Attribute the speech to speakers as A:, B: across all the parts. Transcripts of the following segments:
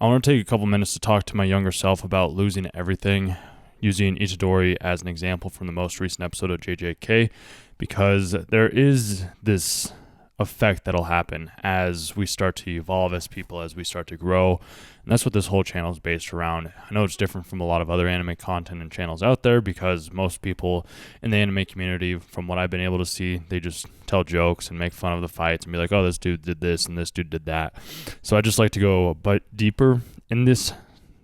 A: I want to take a couple minutes to talk to my younger self about losing everything, using Itadori as an example from the most recent episode of JJK, because there is this effect that'll happen as we start to evolve as people, as we start to grow. And that's what this whole channel is based around. I know it's different from a lot of other anime content and channels out there because most people in the anime community, from what I've been able to see, they just tell jokes and make fun of the fights and be like, oh, this dude did this and this dude did that. So I just like to go a bit deeper in this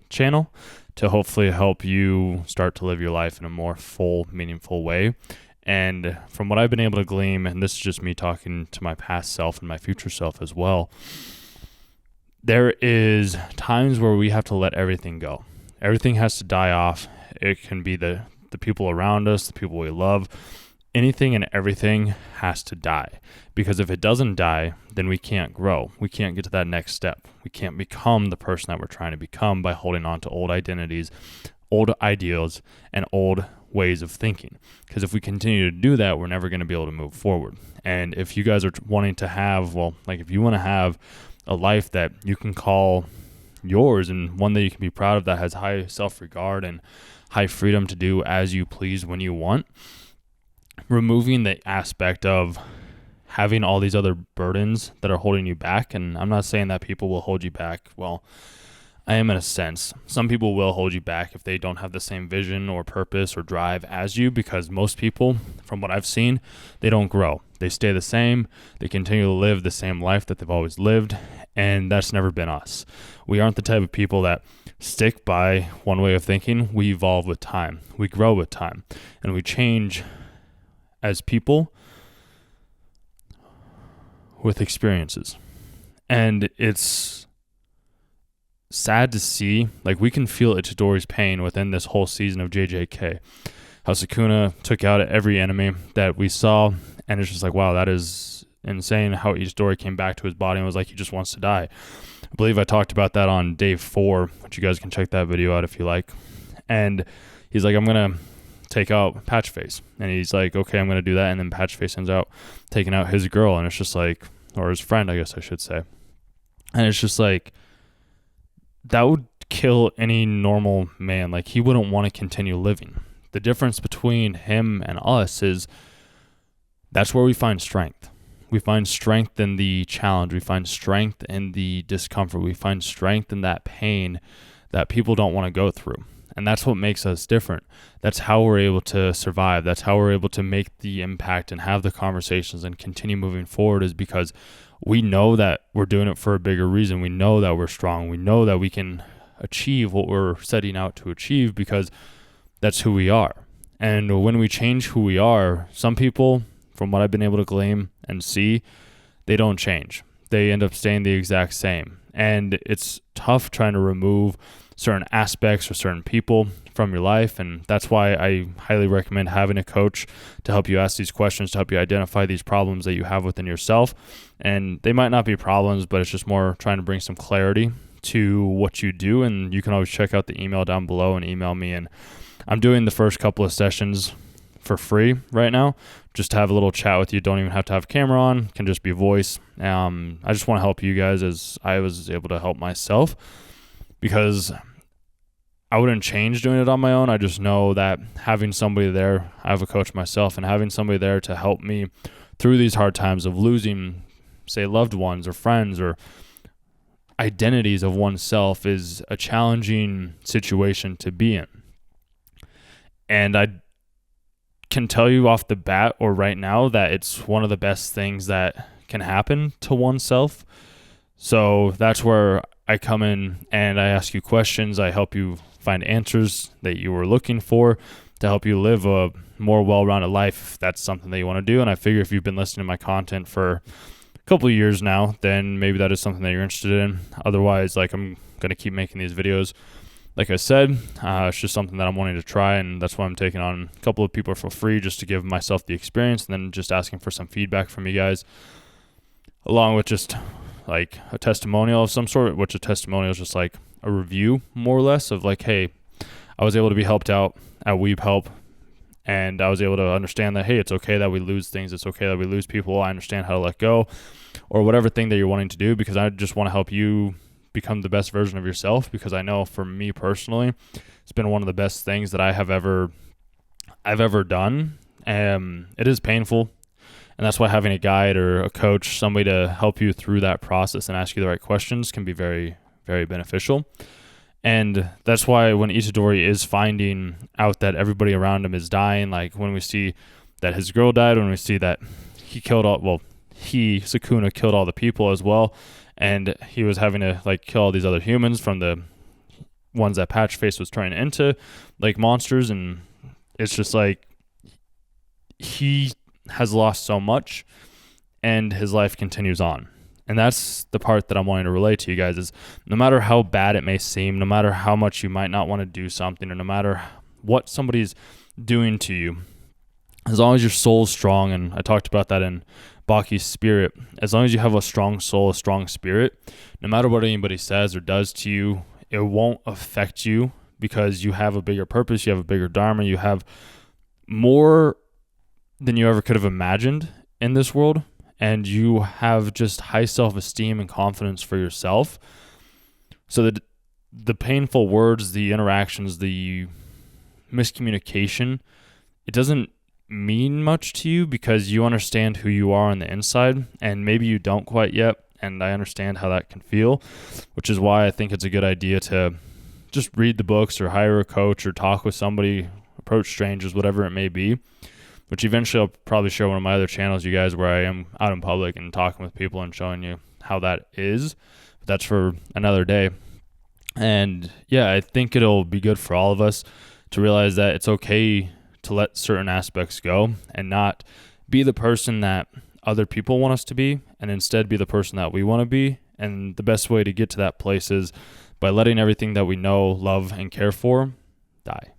A: channel to hopefully help you start to live your life in a more full, meaningful way. And from what I've been able to glean, and this is just me talking to my past self and my future self as well, there is times where we have to let everything go. Everything has to die off. It can be the people around us, the people we love. Anything and everything has to die. Because if it doesn't die, then we can't grow. We can't get to that next step. We can't become the person that we're trying to become by holding on to old identities, old ideals, and old ways of thinking. Because if we continue to do that, we're never going to be able to move forward. And if you guys are wanting to have, if you want to have a life that you can call yours and one that you can be proud of, that has high self-regard and high freedom to do as you please when you want, removing the aspect of having all these other burdens that are holding you back. And I'm not saying that people will hold you back. Well, I am in a sense. Some people will hold you back if they don't have the same vision or purpose or drive as you, because most people, from what I've seen, they don't grow. They stay the same. They continue to live the same life that they've always lived, and that's never been us. We aren't the type of people that stick by one way of thinking. We evolve with time. We grow with time, and we change as people with experiences. And it's sad to see, we can feel Itadori's pain within this whole season of JJK. How Sukuna took out every enemy that we saw, and it's just like, wow, that is insane how Itadori came back to his body and was like, he just wants to die. I believe I talked about that on day 4, which you guys can check that video out if you like. And he's like, I'm going to take out Patchface. And he's like, okay, I'm going to do that. And then Patchface ends out taking out his girl, and it's just like, or his friend, I guess I should say. And it's just like, that would kill any normal man. He wouldn't want to continue living. The difference between him and us is that's where we find strength. We find strength in the challenge. We find strength in the discomfort. We find strength in that pain that people don't want to go through. And that's what makes us different. That's how we're able to survive. That's how we're able to make the impact and have the conversations and continue moving forward, is because we know that we're doing it for a bigger reason. We know that we're strong. We know that we can achieve what we're setting out to achieve because that's who we are. And when we change who we are, some people, from what I've been able to glean and see, they don't change. They end up staying the exact same. And it's tough trying to remove certain aspects or certain people from your life. And that's why I highly recommend having a coach to help you ask these questions, to help you identify these problems that you have within yourself. And they might not be problems, but it's just more trying to bring some clarity to what you do. And you can always check out the email down below and email me. And I'm doing the first couple of sessions for free right now, just to have a little chat with you. Don't even have to have a camera on, can just be voice. I just want to help you guys as I was able to help myself, because I wouldn't change doing it on my own. I just know that having somebody there, I have a coach myself, and having somebody there to help me through these hard times of losing, say, loved ones or friends or identities of oneself is a challenging situation to be in. And I can tell you off the bat or right now that it's one of the best things that can happen to oneself. So that's where I come in and I ask you questions. I help you find answers that you were looking for to help you live a more well-rounded life, if that's something that you want to do. And I figure if you've been listening to my content for a couple of years now, then maybe that is something that you're interested in. Otherwise, I'm going to keep making these videos. Like I said, it's just something that I'm wanting to try, and that's why I'm taking on a couple of people for free, just to give myself the experience, and then just asking for some feedback from you guys, along with just a testimonial of some sort, which a testimonial is just a review, more or less, of hey, I was able to be helped out at Weeb Help, and I was able to understand that, hey, it's okay that we lose things, it's okay that we lose people, I understand how to let go, or whatever thing that you're wanting to do, because I just want to help you become the best version of yourself, because I know for me personally, it's been one of the best things that I've ever done. It is painful, and that's why having a guide or a coach, somebody to help you through that process and ask you the right questions, can be very, very beneficial. And that's why when Itadori is finding out that everybody around him is dying, like when we see that his girl died, when we see that Sukuna killed all the people as well, and he was having to like kill all these other humans from the ones that Patchface was turning into like monsters, and it's just like he has lost so much and his life continues on. And that's the part that I'm wanting to relate to you guys, is no matter how bad it may seem, no matter how much you might not want to do something, or no matter what somebody's doing to you, as long as your soul's strong, and I talked about that in Baki's spirit, as long as you have a strong soul, a strong spirit, no matter what anybody says or does to you, it won't affect you, because you have a bigger purpose, you have a bigger dharma, you have more than you ever could have imagined in this world, and you have just high self-esteem and confidence for yourself. So that the painful words, the interactions, the miscommunication, it doesn't mean much to you, because you understand who you are on the inside, and maybe you don't quite yet, and I understand how that can feel, which is why I think it's a good idea to just read the books or hire a coach or talk with somebody, approach strangers, whatever it may be, which eventually I'll probably share one of my other channels, you guys, where I am out in public and talking with people and showing you how that is. But that's for another day. And yeah, I think it'll be good for all of us to realize that it's okay to let certain aspects go and not be the person that other people want us to be, and instead be the person that we want to be. And the best way to get to that place is by letting everything that we know, love, and care for die.